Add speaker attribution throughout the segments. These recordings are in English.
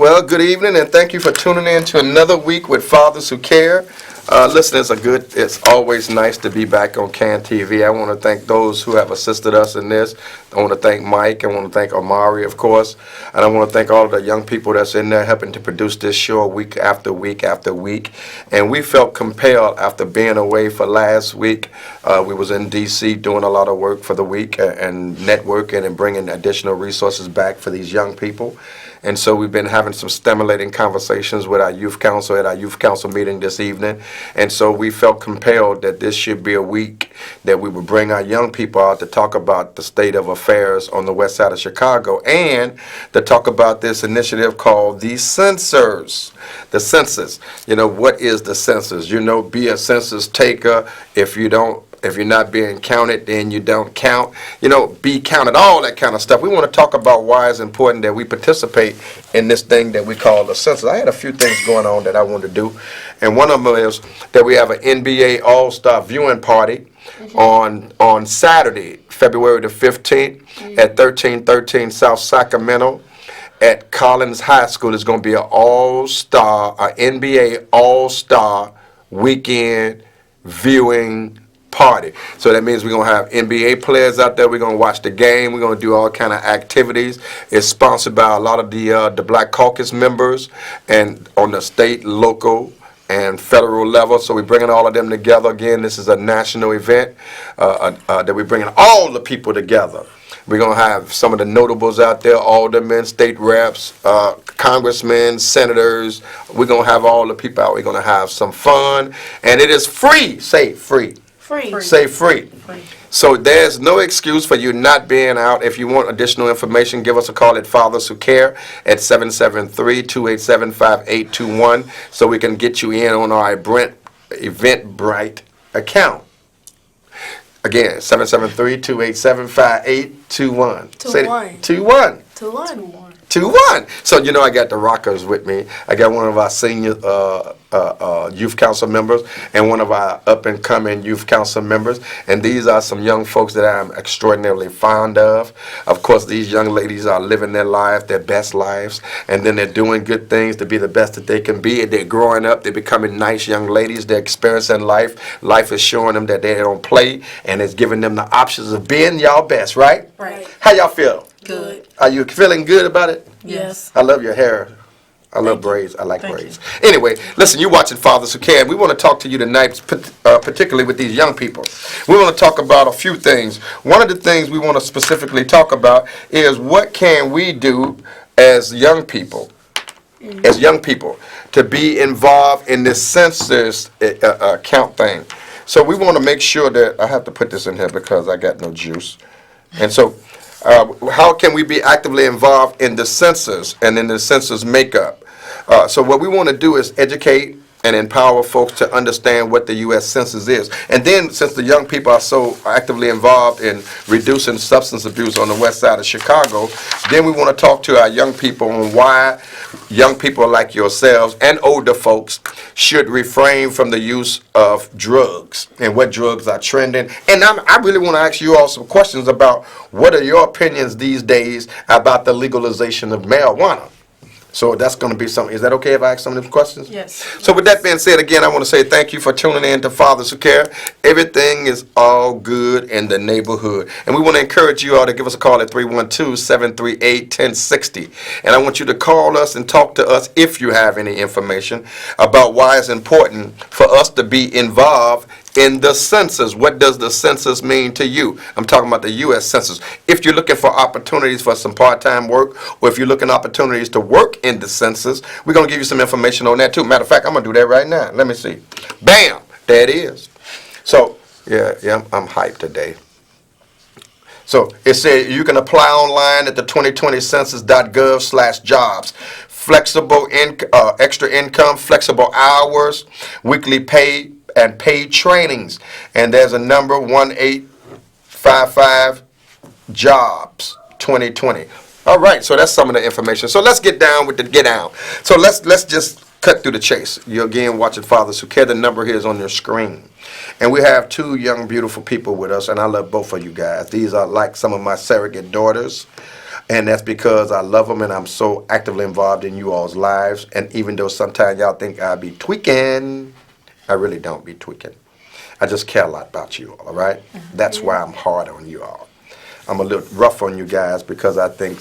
Speaker 1: Well, good evening, and thank you for tuning in to another week with Fathers Who Care. Listen, it's always nice to be back on CAN TV. I want to thank those who have assisted us in this. I want to thank Mike. I want to thank Amari, of course. And I want to thank all of the young people that's in there helping to produce this show week after week after week. And we felt compelled after being away for last week. We was in D.C. doing a lot of work for the week and networking and bringing additional resources back for these young people. And so we've been having some stimulating conversations with our youth council at our youth council meeting this evening. And so we felt compelled that this should be a week that we would bring our young people out to talk about the state of affairs on the west side of Chicago and to talk about this initiative called the Census. The census. You know, what is the census? You know, be a census taker. If you're not being counted, then you don't count. You know, be counted, all that kind of stuff. We want to talk about why it's important that we participate in this thing that we call the census. I had a few things going on that I wanted to do, and one of them is that we have an NBA All-Star viewing party on Saturday, February the 15th at 1313 South Sacramento at Collins High School. It's going to be an NBA All-Star weekend viewing party. So that means we're going to have NBA players out there. We're going to watch the game. We're going to do all kind of activities. It's sponsored by a lot of the Black Caucus members and on the state, local, and federal level. So we're bringing all of them together. Again, this is a national event that we're bringing all the people together. We're going to have some of the notables out there, aldermen, state reps, congressmen, senators. We're going to have all the people out. We're going to have some fun. And it is free. Say free.
Speaker 2: Free.
Speaker 1: Say free. So there's no excuse for you not being out. If you want additional information, give us a call at Fathers Who Care at 773-287-5821 so we can get you in on our Eventbrite account. Again, 773-287-5821. Say 21. 2-1. So, you know, I got the Rockers with me. I got one of our senior youth council members and one of our up-and-coming youth council members. And these are some young folks that I'm extraordinarily fond of. Of course, these young ladies are living their lives, their best lives, and then they're doing good things to be the best that they can be. They're growing up. They're becoming nice young ladies. They're experiencing life. Life is showing them that they don't play, and it's giving them the options of being y'all best, right?
Speaker 2: Right.
Speaker 1: How y'all feel?
Speaker 2: Good.
Speaker 1: Are you feeling good about it?
Speaker 2: Yes.
Speaker 1: I love your hair. I love braids. I like braids. Anyway, listen, you're watching Fathers Who Care. We want to talk to you tonight, particularly with these young people. We want to talk about a few things. One of the things we want to specifically talk about is what can we do as young people, to be involved in this census count thing. So we want to make sure that, I have to put this in here because I got no juice. And so, how can we be actively involved in the census and in the census makeup? So what we want to do is educate and empower folks to understand what the U.S. Census is. And then, since the young people are so actively involved in reducing substance abuse on the west side of Chicago, then we want to talk to our young people on why young people like yourselves and older folks should refrain from the use of drugs and what drugs are trending. And I really want to ask you all some questions about what are your opinions these days about the legalization of marijuana. So that's going to be something. Is that okay if I ask some of these questions?
Speaker 2: Yes.
Speaker 1: So with that being said, again, I want to say thank you for tuning in to Fathers Who Care. Everything is all good in the neighborhood. And we want to encourage you all to give us a call at 312-738-1060. And I want you to call us and talk to us if you have any information about why it's important for us to be involved in the census. What does the census mean to you? I'm talking about the U.S. Census. If you're looking for opportunities for some part-time work, or if you're looking for opportunities to work in the census, we're going to give you some information on that too. Matter of fact, I'm going to do that right now. Let me see. Bam! There it is. So, yeah, I'm hyped today. So, it says you can apply online at the 2020census.gov/jobs. Flexible extra income, flexible hours, weekly pay, and paid trainings. And there's a number 1855 jobs 2020. All right, so that's some of the information. So let's get down with the get down. So let's just cut through the chase. You're again watching Fathers Who Care. The number here is on your screen. And we have two young, beautiful people with us, and I love both of you guys. These are like some of my surrogate daughters. And that's because I love them and I'm so actively involved in you all's lives. And even though sometimes y'all think I be tweaking, I really don't be tweaking. I just care a lot about you all right? That's why I'm hard on you all. I'm a little rough on you guys because I think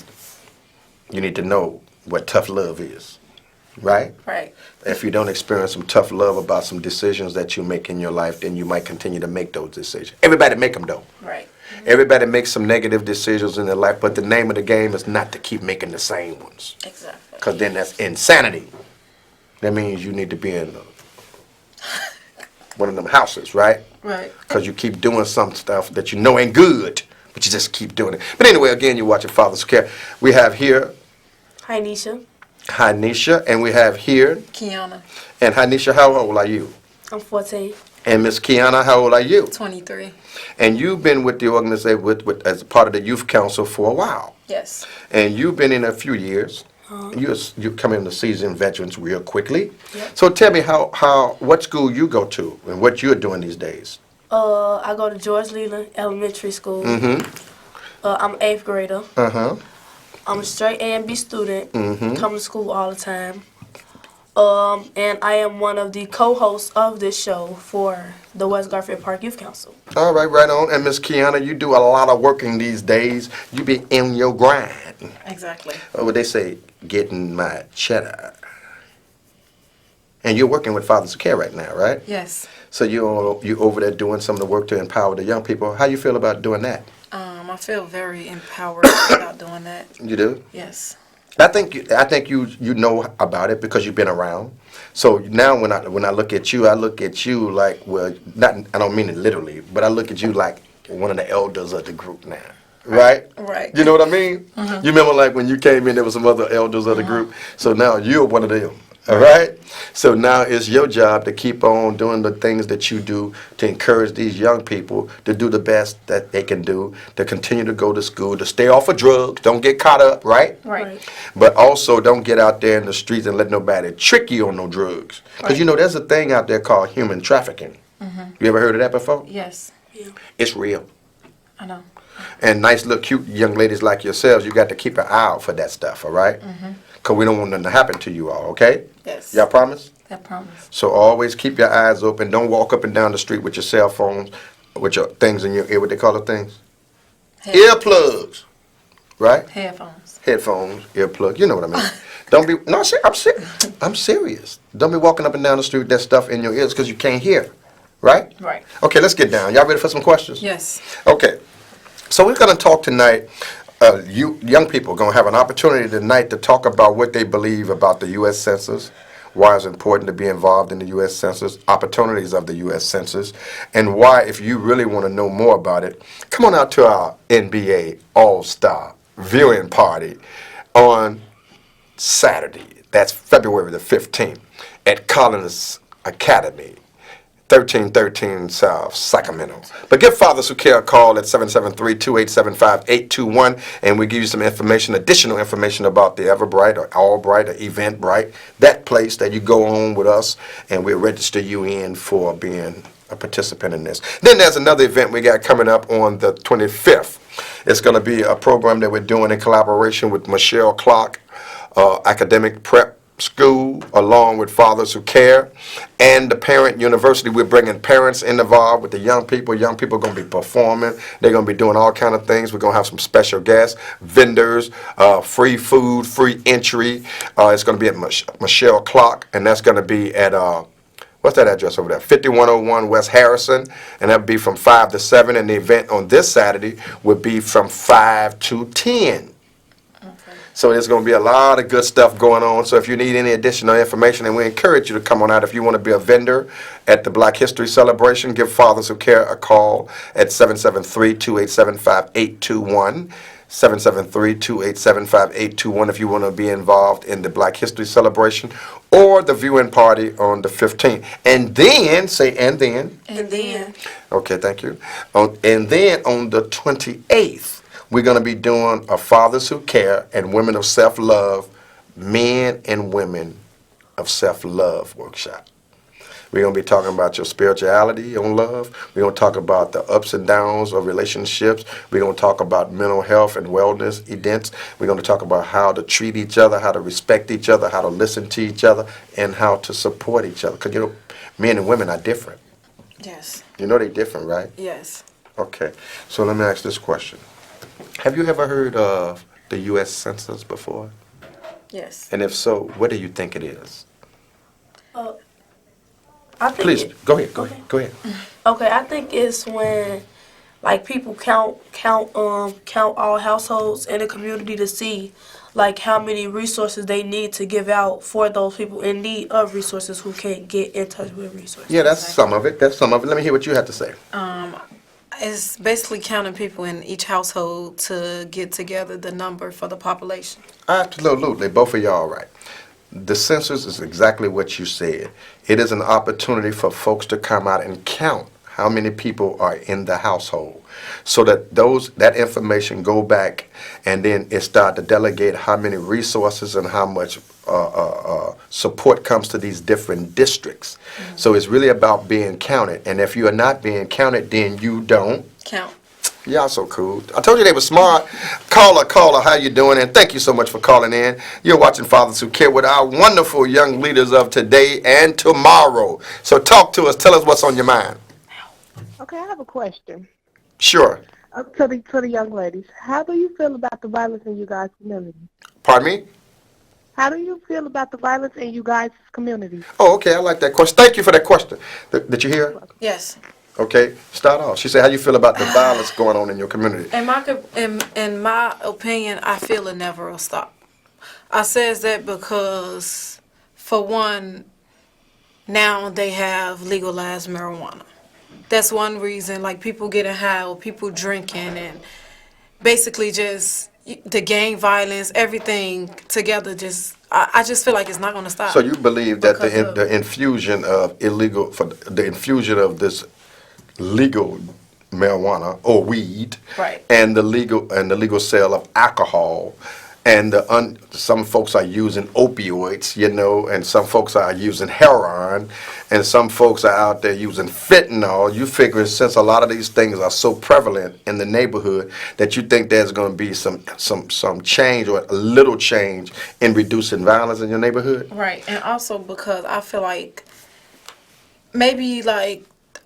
Speaker 1: you need to know what tough love is, right?
Speaker 2: Right.
Speaker 1: If you don't experience some tough love about some decisions that you make in your life, then you might continue to make those decisions. Everybody make them, though.
Speaker 2: Right.
Speaker 1: Everybody makes some negative decisions in their life, but the name of the game is not to keep making the same ones.
Speaker 2: Exactly.
Speaker 1: Because then that's insanity. That means you need to be in one of them houses, right?
Speaker 2: Right.
Speaker 1: Because you keep doing some stuff that you know ain't good, but you just keep doing it. But anyway, again, you're watching Father's Care. We have here
Speaker 2: Hinisha.
Speaker 1: Hinisha, and we have here,
Speaker 2: Kianna.
Speaker 1: and Hinisha, how old are you?
Speaker 2: I'm 14.
Speaker 1: And Miss Kianna, how old are you?
Speaker 2: 23.
Speaker 1: And you've been with the organization as part of the youth council for a while.
Speaker 2: Yes.
Speaker 1: And you've been in a few years. You come in the seasoned veterans real quickly.
Speaker 2: Yep.
Speaker 1: So tell me what school you go to and what you're doing these days.
Speaker 2: I go to George Leland Elementary School. I'm an 8th grader. I'm a straight A and B student. Come to school all the time. And I am one of the co-hosts of this show for the West Garfield Park Youth Council.
Speaker 1: All right, right on. And Miss Kianna, you do a lot of working these days. You be in your grind.
Speaker 2: Exactly.
Speaker 1: What they say, getting my cheddar. And you're working with Fathers of Care right now, right?
Speaker 2: Yes.
Speaker 1: So you over there doing some of the work to empower the young people. How you feel about doing that?
Speaker 2: I feel very empowered about doing that.
Speaker 1: You do?
Speaker 2: Yes.
Speaker 1: I think you know about it because you've been around. So now when I look at you like, well, not, I don't mean it literally, but I look at you like one of the elders of the group now. Right?
Speaker 2: Right.
Speaker 1: You know what I mean? You remember like when you came in, there was some other elders of the group. So now you're one of them. All right? So now it's your job to keep on doing the things that you do to encourage these young people to do the best that they can do, to continue to go to school, to stay off of drugs, don't get caught up, right?
Speaker 2: Right.
Speaker 1: But also don't get out there in the streets and let nobody trick you on no drugs. Because you know there's a thing out there called human trafficking. You ever heard of that before?
Speaker 2: Yes. Yeah.
Speaker 1: It's real.
Speaker 2: I know.
Speaker 1: And nice little cute young ladies like yourselves, you got to keep an eye out for that stuff, all right? Because we don't want nothing to happen to you all, okay?
Speaker 2: Yes.
Speaker 1: Y'all promise?
Speaker 2: I promise.
Speaker 1: So always keep your eyes open. Don't walk up and down the street with your cell phones, with your things in your ear. What they call the things? Earplugs, right?
Speaker 2: Headphones.
Speaker 1: Headphones, earplugs. You know what I mean. Don't be. No, I'm serious. Don't be walking up and down the street with that stuff in your ears because you can't hear, right?
Speaker 2: Right.
Speaker 1: Okay, let's get down. Y'all ready for some questions?
Speaker 2: Yes.
Speaker 1: Okay. So we're going to talk tonight. You young people are going to have an opportunity tonight to talk about what they believe about the U.S. Census, why it's important to be involved in the U.S. Census, opportunities of the U.S. Census, and why, if you really want to know more about it, come on out to our NBA All-Star viewing party on Saturday. That's February the 15th at Collins Academy, 1313 South Sacramento. But give Fathers Who Care a call at 773-287-5821, and we give you some information, additional information about the Everbright or Allbright or Eventbrite, that place that you go on with us, and we'll register you in for being a participant in this. Then there's another event we got coming up on the 25th. It's going to be a program that we're doing in collaboration with Michelle Clark, Academic Prep School, along with Fathers Who Care, and the Parent University. We're bringing parents involved with the young people. Young people are going to be performing. They're going to be doing all kind of things. We're going to have some special guests, vendors, free food, free entry. It's going to be at Michelle Clark, and that's going to be at what's that address over there? 5101 West Harrison, and that would be from 5 to 7. And the event on this Saturday would be from 5 to 10. So there's going to be a lot of good stuff going on. So if you need any additional information, and we encourage you to come on out. If you want to be a vendor at the Black History Celebration, give Fathers Who Care a call at 773-287-5821. 773-287-5821 if you want to be involved in the Black History Celebration or the viewing party on the 15th. And then, say, and then.
Speaker 2: And then.
Speaker 1: Okay, thank you. And then on the 28th, we're going to be doing a Fathers Who Care and Women of Self-Love, Men and Women of Self-Love workshop. We're going to be talking about your spirituality on love. We're going to talk about the ups and downs of relationships. We're going to talk about mental health and wellness events. We're going to talk about how to treat each other, how to respect each other, how to listen to each other, and how to support each other. Because, men and women are different.
Speaker 3: Yes.
Speaker 1: They're different, right?
Speaker 3: Yes.
Speaker 1: Okay. So let me ask this question. Have you ever heard of the U.S. Census before?
Speaker 3: Yes.
Speaker 1: And if so, what do you think it is?
Speaker 2: I think
Speaker 1: Please, go ahead.
Speaker 2: Okay, I think it's when like people count all households in the community to see like how many resources they need to give out for those people in need of resources who can't get in touch with resources.
Speaker 1: Yeah, that's some of it. Let me hear what you have to say.
Speaker 3: It's basically counting people in each household to get together the number for the population.
Speaker 1: Absolutely. Both of y'all are right. The census is exactly what you said. It is an opportunity for folks to come out and count how many people are in the household, so that that information go back, and then it start to delegate how many resources and how much support comes to these different districts. Mm-hmm. So it's really about being counted, and if you are not being counted, then you don't
Speaker 3: count.
Speaker 1: Y'all so cool. I told you they were smart. Caller, how you doing? And thank you so much for calling in. You're watching Fathers Who Care with our wonderful young leaders of today and tomorrow. So talk to us. Tell us what's on your mind.
Speaker 4: Okay, I have a question.
Speaker 1: Sure.
Speaker 4: To the young ladies. How do you feel about the violence in you guys' community?
Speaker 1: Pardon me?
Speaker 4: How do you feel about the violence in you guys' community?
Speaker 1: Oh, okay. I like that question. Thank you for that question. Did you hear?
Speaker 3: Yes.
Speaker 1: Okay. Start off. She said, how you feel about the violence going on in your community?
Speaker 3: In my opinion, I feel it never will stop. I says that because, for one, now they have legalized marijuana. That's one reason, like people getting high or people drinking and basically just the gang violence, everything together. I just feel like it's not going to stop.
Speaker 1: So you believe that the infusion of this legal marijuana or weed,
Speaker 3: right,
Speaker 1: and the legal sale of alcohol, and some folks are using opioids, and some folks are using heroin, and some folks are out there using fentanyl. You figure since a lot of these things are so prevalent in the neighborhood that you think there's going to be some change or a little change in reducing violence in your neighborhood?
Speaker 3: Right, and also because I feel like maybe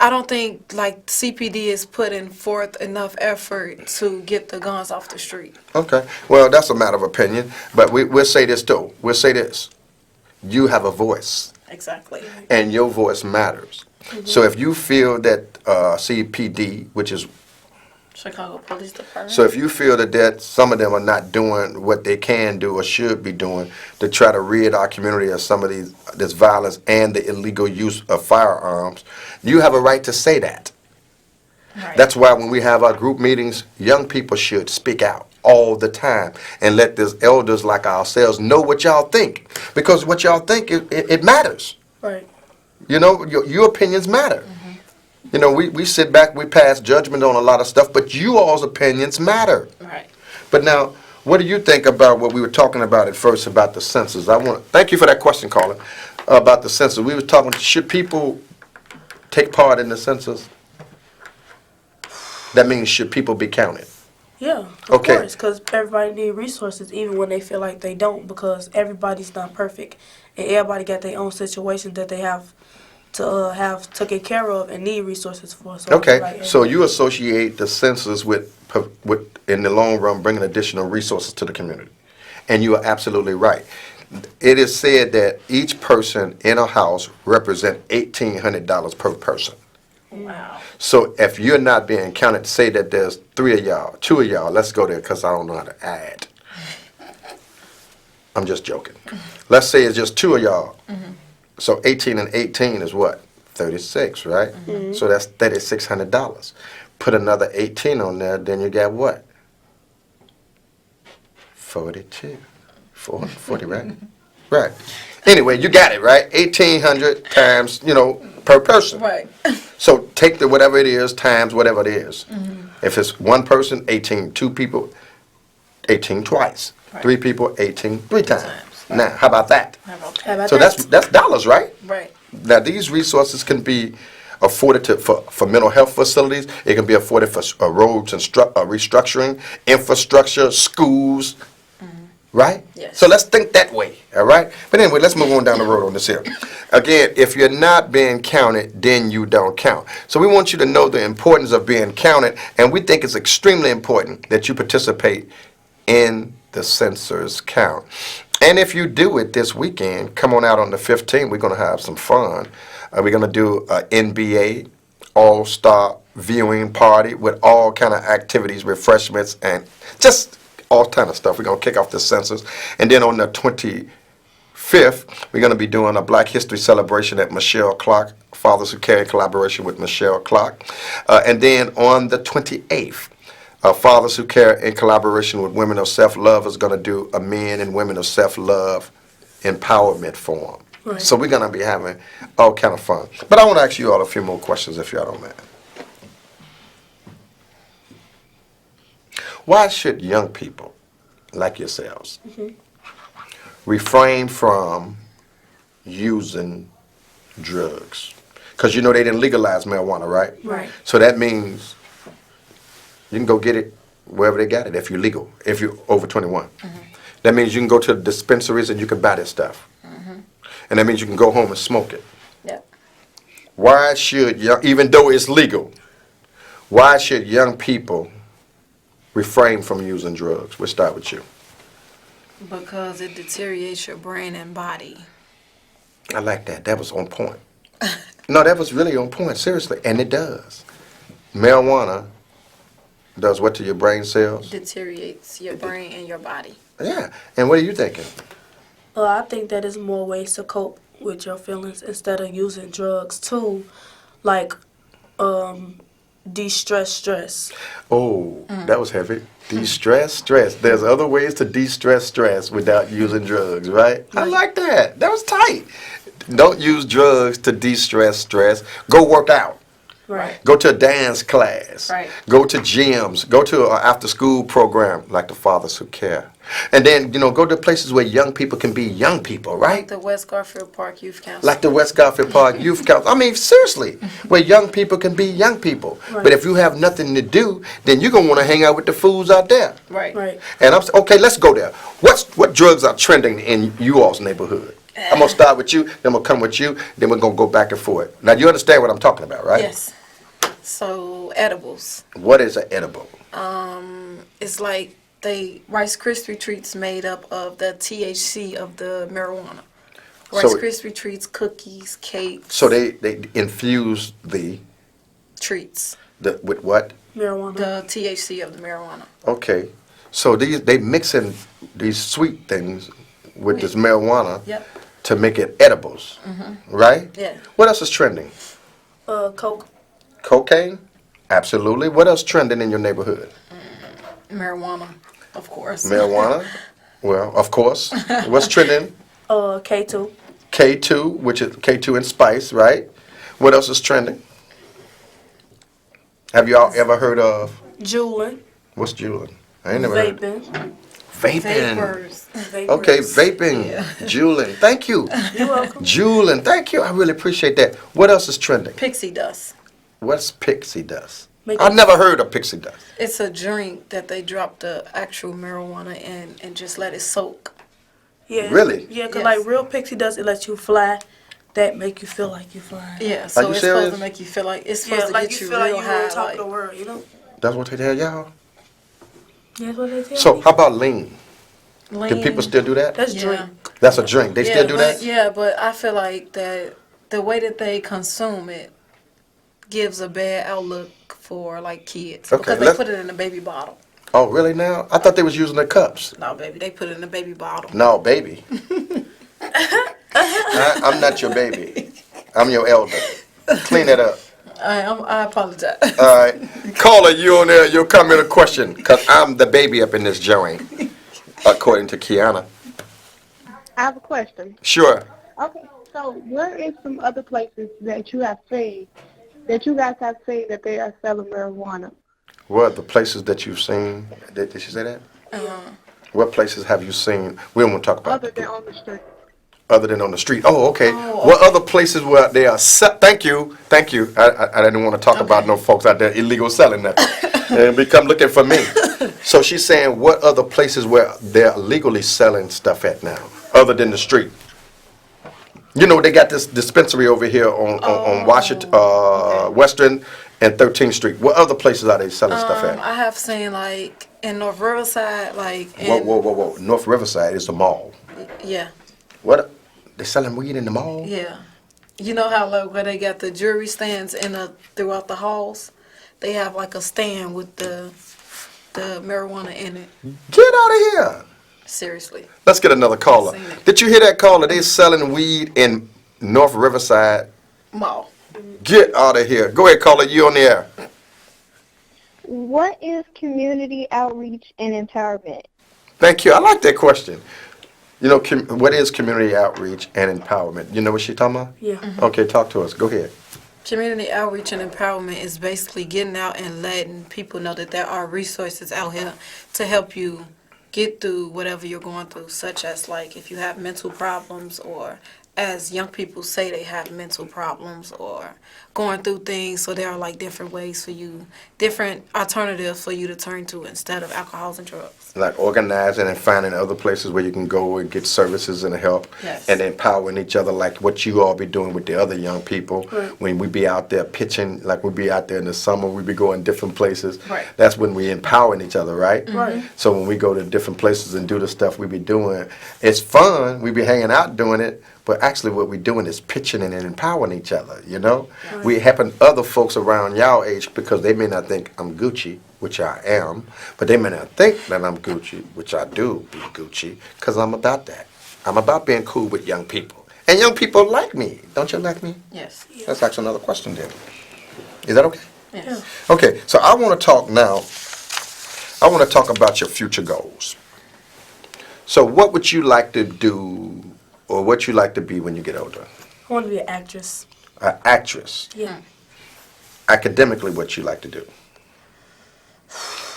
Speaker 3: I don't think CPD is putting forth enough effort to get the guns off the street.
Speaker 1: Okay. Well, that's a matter of opinion, but we'll say this too. We'll say this. You have a voice.
Speaker 3: Exactly.
Speaker 1: And your voice matters. Mm-hmm. So if you feel that CPD, which is
Speaker 3: Chicago Police Department.
Speaker 1: So if you feel that some of them are not doing what they can do or should be doing to try to rid our community of some of this violence and the illegal use of firearms, you have a right to say that.
Speaker 3: Right.
Speaker 1: That's why when we have our group meetings, young people should speak out all the time and let these elders like ourselves know what y'all think, because what y'all think it matters.
Speaker 2: Right.
Speaker 1: Your opinions matter. Mm-hmm. We sit back, we pass judgment on a lot of stuff, but you all's opinions matter.
Speaker 3: Right.
Speaker 1: But now, what do you think about what we were talking about at first about the census? Thank you for that question, Colin, about the census. We were talking, should people take part in the census? That means, should people be counted?
Speaker 2: Yeah, of course, because everybody needs resources, even when they feel like they don't, because everybody's not perfect, and everybody got their own situations that they have to have taken care of and need resources for. So
Speaker 1: you associate the census with, in the long run, bringing additional resources to the community, and you are absolutely right. It is said that each person in a house represents $1,800 per person.
Speaker 3: Wow.
Speaker 1: So if you're not being counted, say that there's 3 of y'all, 2 of y'all, let's go there because I don't know how to add. I'm just joking. Let's say it's just 2 of y'all. Mm-hmm. So 18 and 18 is what? 36, right? Mm-hmm. So that's $3,600. Put another 18 on there, then you got what? 42. 40, right? Right. Anyway, you got it, right? 1,800 times, per person.
Speaker 3: Right.
Speaker 1: So take whatever it is times whatever it is. Mm-hmm. If it's 1 person, 18. 2 people, 18 twice. Right. 3 people, 18 3 times. Right. Now, how about that?
Speaker 2: How about
Speaker 1: so
Speaker 2: that?
Speaker 1: that's dollars, right?
Speaker 3: Right.
Speaker 1: Now, these resources can be afforded for mental health facilities. It can be afforded for roads and restructuring, infrastructure, schools, right?
Speaker 3: Yes.
Speaker 1: So let's think that way, all right? But anyway, let's move on down the road on this here. Again, if you're not being counted, then you don't count. So we want you to know the importance of being counted, and we think it's extremely important that you participate in the census count. And if you do it this weekend, come on out on the 15th. We're going to have some fun. We're going to do an NBA All-Star viewing party with all kind of activities, refreshments, and just all kind of stuff. We're going to kick off the census. And then on the 25th, we're going to be doing a Black History celebration at Michelle Clark, Fathers Who Care, in collaboration with Michelle Clark. And then on the 28th, Fathers Who Care, in collaboration with Women of Self-Love, is going to do a Men and Women of Self-Love empowerment forum.
Speaker 2: Right.
Speaker 1: So we're going to be having all kind of fun. But I want to ask you all a few more questions, if y'all don't mind. Why should young people like yourselves refrain from using drugs? Because you know they didn't legalize marijuana, right?
Speaker 2: Right.
Speaker 1: So that means you can go get it wherever they got it if you're legal, if you're over 21. That means you can go to the dispensaries and you can buy this stuff. And that means you can go home and smoke it.
Speaker 3: Yep.
Speaker 1: Why should even though it's legal, why should young people refrain from using drugs? We'll start with you.
Speaker 3: Because it deteriorates your brain and body.
Speaker 1: I like that. That was on point. No, that was really on point, seriously. And it does. Marijuana does what to your brain cells?
Speaker 3: Deteriorates your brain and your body.
Speaker 1: Yeah. And what are you thinking?
Speaker 2: I think that is more ways to cope with your feelings instead of using drugs too, like de-stress stress.
Speaker 1: Oh, that was heavy. De-stress stress. There's other ways to de-stress stress without using drugs, right? I like that. That was tight. Don't use drugs to de-stress stress. Go work out.
Speaker 2: Right.
Speaker 1: Go to a dance class.
Speaker 3: Right.
Speaker 1: Go to gyms. Go to an after-school program like the Fathers Who Care. And then, go to places where young people can be young people, right?
Speaker 3: The West Garfield Park Youth Council.
Speaker 1: Like the West Garfield Park Youth Council. I mean, seriously, where young people can be young people.
Speaker 2: Right.
Speaker 1: But if you have nothing to do, then you're going to want to hang out with the fools out there.
Speaker 3: Right.
Speaker 2: Right.
Speaker 1: And I'm okay, let's go there. What drugs are trending in you all's neighborhood? I'm going to start with you, then I'm going to come with you, then we're going to go back and forth. Now, you understand what I'm talking about, right?
Speaker 3: Yes. So, edibles.
Speaker 1: What is an edible?
Speaker 3: It's like Rice Krispie treats made up of the THC of the marijuana. Rice
Speaker 1: So-
Speaker 3: Krispie treats, cookies, cakes,
Speaker 1: So they infuse the
Speaker 3: treats.
Speaker 1: with what?
Speaker 2: Marijuana.
Speaker 3: The THC of the marijuana.
Speaker 1: Okay. So they mix in these sweet things with this marijuana
Speaker 3: Yep.
Speaker 1: to make it edibles, right?
Speaker 3: Yeah.
Speaker 1: What else is trending?
Speaker 2: Coke.
Speaker 1: Cocaine? Absolutely. What else trending in your neighborhood?
Speaker 3: Marijuana, of course.
Speaker 1: Marijuana? Well, of course. What's trending?
Speaker 2: K2.
Speaker 1: K2, which is K2 and spice, right? What else is trending? Have y'all ever heard of,
Speaker 2: Juuling.
Speaker 1: what's juuling? I ain't never heard.
Speaker 2: Vaping.
Speaker 1: Vaping.
Speaker 3: Vapors.
Speaker 1: Okay, vaping, juuling. Thank you.
Speaker 2: You're welcome.
Speaker 1: Juuling. Thank you. I really appreciate that. What else is trending?
Speaker 3: Pixie dust.
Speaker 1: What's pixie dust?
Speaker 2: Make
Speaker 1: I've
Speaker 2: it-
Speaker 1: never heard of pixie dust.
Speaker 3: It's a drink that they drop the actual marijuana in and just let it soak.
Speaker 2: Yeah.
Speaker 1: Really?
Speaker 2: Yeah, because
Speaker 3: Yes.
Speaker 2: like real pixie dust, it lets you fly. That make you feel like you flying.
Speaker 3: Yeah, so
Speaker 1: you
Speaker 3: it's
Speaker 1: serious?
Speaker 3: supposed to make you feel like it's supposed
Speaker 2: Yeah,
Speaker 3: to
Speaker 2: like
Speaker 3: get
Speaker 2: you
Speaker 3: you
Speaker 2: feel like
Speaker 3: real
Speaker 2: you're
Speaker 3: high.
Speaker 2: on top
Speaker 3: Like,
Speaker 2: of the world, you know?
Speaker 1: That's what they tell y'all.
Speaker 2: That's what they tell
Speaker 1: So
Speaker 2: me.
Speaker 1: how about lean? Do
Speaker 3: lean.
Speaker 1: people still do that?
Speaker 2: That's
Speaker 3: Yeah.
Speaker 2: drink.
Speaker 1: That's a drink. They still do
Speaker 3: but,
Speaker 1: that?
Speaker 3: Yeah, but I feel like that the way that they consume it gives a bad outlook for like kids
Speaker 1: Okay,
Speaker 3: because they
Speaker 1: let's-
Speaker 3: put it in a baby bottle.
Speaker 1: Oh, really now? I thought they was using the cups.
Speaker 3: No, baby, they put it in a baby bottle.
Speaker 1: No, baby. I'm not your baby. I'm your elder. Clean that up.
Speaker 3: I apologize.
Speaker 1: All right. Caller, you on there, your comment or question? Because I'm the baby up in this joint, according to Kianna.
Speaker 4: I have a question.
Speaker 1: Sure.
Speaker 4: Okay, so where is some other places that you have seen, that you guys have seen that they are selling marijuana?
Speaker 1: What are the places that you've seen? Did she say that? What places have you seen? We don't want to talk about
Speaker 4: Other
Speaker 1: that.
Speaker 4: than on the street.
Speaker 1: other than on the street. Oh, okay. What other places where they are? Thank you. I didn't want to talk about no folks out there illegal selling nothing and become looking for me. So she's saying, what other places where they're legally selling stuff at now, other than the street? You know, they got this dispensary over here on Washington, Western and 13th Street. What other places are they selling stuff at?
Speaker 3: I have seen like in North Riverside, like
Speaker 1: Whoa. North Riverside is the mall.
Speaker 3: Yeah.
Speaker 1: What? They selling weed in the mall?
Speaker 3: Yeah. You know how like where they got the jewelry stands throughout the halls? They have like a stand with the marijuana in it.
Speaker 1: Get out of here.
Speaker 3: Seriously.
Speaker 1: Let's get another caller.
Speaker 3: I've seen it.
Speaker 1: Did you hear that caller? They selling weed in North Riverside.
Speaker 3: Mall.
Speaker 1: Get out of here. Go ahead, caller. You on the air.
Speaker 4: What is community outreach and empowerment?
Speaker 1: Thank you. I like that question. You know, what is community outreach and empowerment? You know what she's talking about?
Speaker 2: Yeah.
Speaker 1: Okay, talk to us. Go ahead.
Speaker 3: Community outreach and empowerment is basically getting out and letting people know that there are resources out here to help you get through whatever you're going through, such as like if you have mental problems, or as young people say they have mental problems or going through things. So there are like different ways for you, different alternatives for you to turn to instead of alcohols and drugs.
Speaker 1: Like organizing and finding other places where you can go and get services and help.
Speaker 3: Yes.
Speaker 1: And empowering each other like what you all be doing with the other young people.
Speaker 2: Right.
Speaker 1: When we be out there pitching, like we be out there in the summer, we be going different places.
Speaker 3: Right.
Speaker 1: That's when we empowering each other, right?
Speaker 2: Right.
Speaker 1: So when we go to different places and do the stuff we be doing, it's fun. We be hanging out doing it. But actually what we're doing is pitching and empowering each other, you know?
Speaker 2: Right.
Speaker 1: We helping other folks around y'all age because they may not think I'm Gucci, which I am, but they may not think that I'm Gucci, which I do be Gucci, because I'm about that. I'm about being cool with young people. And young people like me. Don't you like me?
Speaker 3: Yes.
Speaker 1: Let's ask another question then. Is that okay?
Speaker 3: Yes.
Speaker 1: Okay, so I want to talk now, I want to talk about your future goals. So what would you like to do, or what you like to be when you get older?
Speaker 2: I want to be an actress.
Speaker 1: An actress.
Speaker 2: Yeah.
Speaker 1: Academically, what you like to do?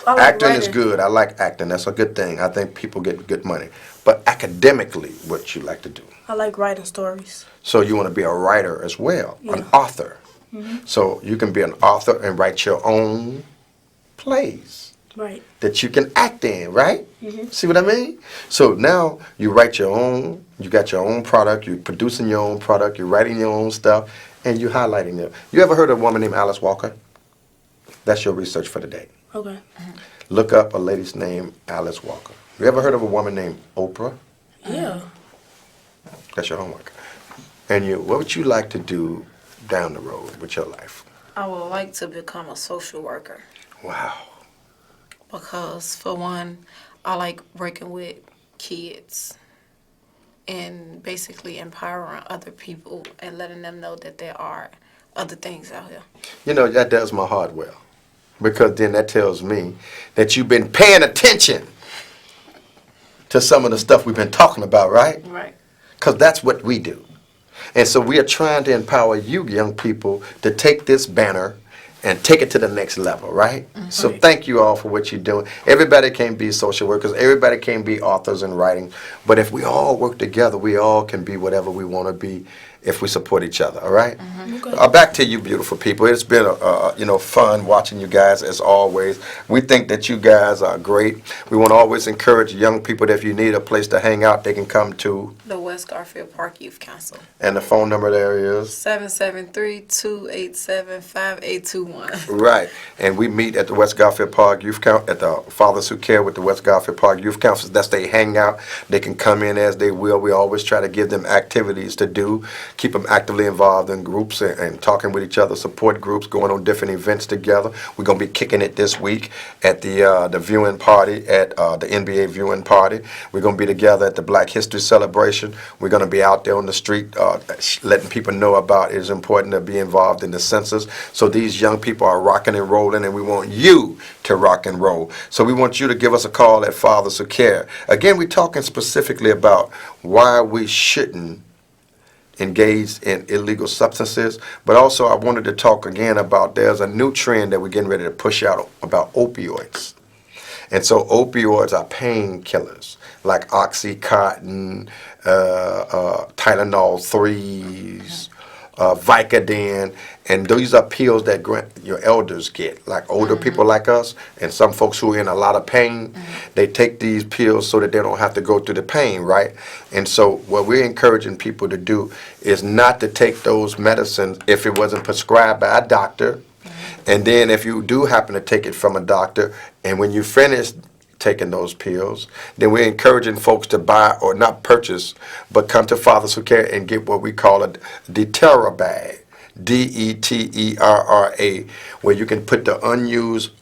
Speaker 2: I like
Speaker 1: Acting is
Speaker 2: writing.
Speaker 1: good. I like acting. That's a good thing. I think people get good money. But academically, what you like to do?
Speaker 2: I like writing stories.
Speaker 1: So you want to be a writer as well, an
Speaker 2: Yeah.
Speaker 1: author. So you can be an author and write your own plays
Speaker 2: Right.
Speaker 1: that you can act in, right? See what I mean? So now you write your own, you got your own product, you're producing your own product, you're writing your own stuff, and you're highlighting it. You ever heard of a woman named Alice Walker? That's your research for the day.
Speaker 2: Okay.
Speaker 1: Look up a lady's name, Alice Walker. You ever heard of a woman named Oprah?
Speaker 2: Yeah.
Speaker 1: That's your homework. And what would you like to do down the road with your life?
Speaker 3: I would like to become a social worker
Speaker 1: Wow.
Speaker 3: because, for one, I like working with kids and basically empowering other people and letting them know that there are other things out here.
Speaker 1: You know, that does my heart well. Because then that tells me that you've been paying attention to some of the stuff we've been talking about, right?
Speaker 3: Right.
Speaker 1: Because that's what we do. And so we are trying to empower you young people to take this banner and take it to the next level, right? So thank you all for what you're doing. Everybody can't be social workers. Everybody can't be authors and writing. But if we all work together, we all can be whatever we want to be if we support each other, all right?
Speaker 2: Okay.
Speaker 1: Back to you, beautiful people. It's been fun watching you guys as always. We think that you guys are great. We want to always encourage young people that if you need a place to hang out, they can come to.
Speaker 3: The West Garfield Park Youth Council.
Speaker 1: And the phone number there is.
Speaker 3: 773-287-5821.
Speaker 1: Right. And we meet at the West Garfield Park Youth Council, at the Fathers Who Care with the West Garfield Park Youth Council. That's they hang out. They can come in as they will. We always try to give them activities to do, keep them actively involved in groups and talking with each other, support groups, going on different events together. We're going to be kicking it this week at the viewing party, at the NBA viewing party. We're going to be together at the Black History Celebration. We're going to be out there on the street letting people know about it is important to be involved in the census. So these young people are rocking and rolling, and we want you to rock and roll. So we want you to give us a call at Fathers Who Care. Again, we're talking specifically about why we shouldn't engage in illegal substances, but also I wanted to talk again about there's a new trend that we're getting ready to push out about opioids. And so opioids are painkillers, like Oxycontin, Tylenol 3s, Vicodin, and these are pills that your elders get, like older people like us, and some folks who are in a lot of pain. They take these pills so that they don't have to go through the pain, right? And so what we're encouraging people to do is not to take those medicines if it wasn't prescribed by a doctor. And then if you do happen to take it from a doctor, and when you finish taking those pills, then we're encouraging folks to buy, or not purchase, but come to Fathers Who Care and get what we call a deterra bag. DETERRA, where you can put the unused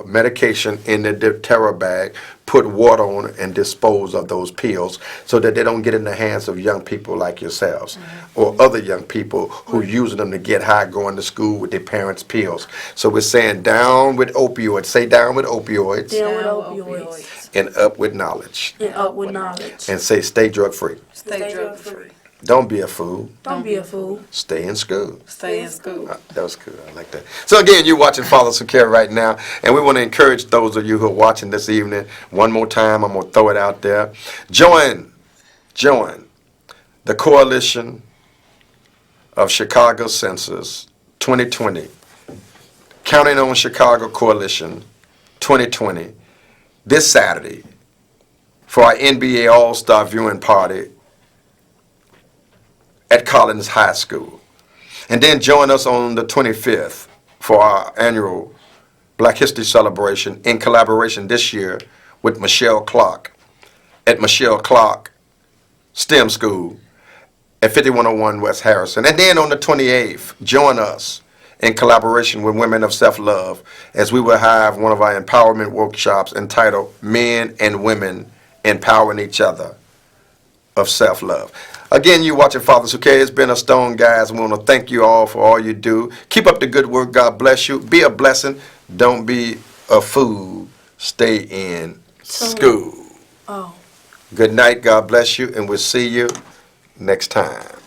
Speaker 1: medication in the deterra bag, put water on it, and dispose of those pills so that they don't get in the hands of young people like yourselves or other young people who using them to get high going to school with their parents' pills. So we're saying down with opioids. Say down with opioids.
Speaker 2: Down with opioids.
Speaker 1: And up with knowledge.
Speaker 2: And up with knowledge.
Speaker 1: And say stay drug free.
Speaker 3: Stay drug free.
Speaker 1: Don't be a fool.
Speaker 2: Don't be a fool.
Speaker 1: Stay in school.
Speaker 3: Stay in school.
Speaker 1: That was good. I like that. So again, you're watching Fathers Who Care right now, and we want to encourage those of you who are watching this evening. One more time, I'm going to throw it out there. Join the Coalition of Chicago Census 2020. Counting on Chicago Coalition 2020 this Saturday for our NBA All-Star viewing party at Collins High School. And then join us on the 25th for our annual Black History Celebration in collaboration this year with Michelle Clark at Michelle Clark STEM School at 5101 West Harrison. And then on the 28th, join us in collaboration with Women of Self-Love as we will have one of our empowerment workshops entitled Men and Women Empowering Each Other of Self-Love. Again, you watching Fathers Who Care. It's been a stone, guys. We want to thank you all for all you do. Keep up the good work. God bless you. Be a blessing. Don't be a fool. Stay in school.
Speaker 2: Oh.
Speaker 1: Good night. God bless you. And we'll see you next time.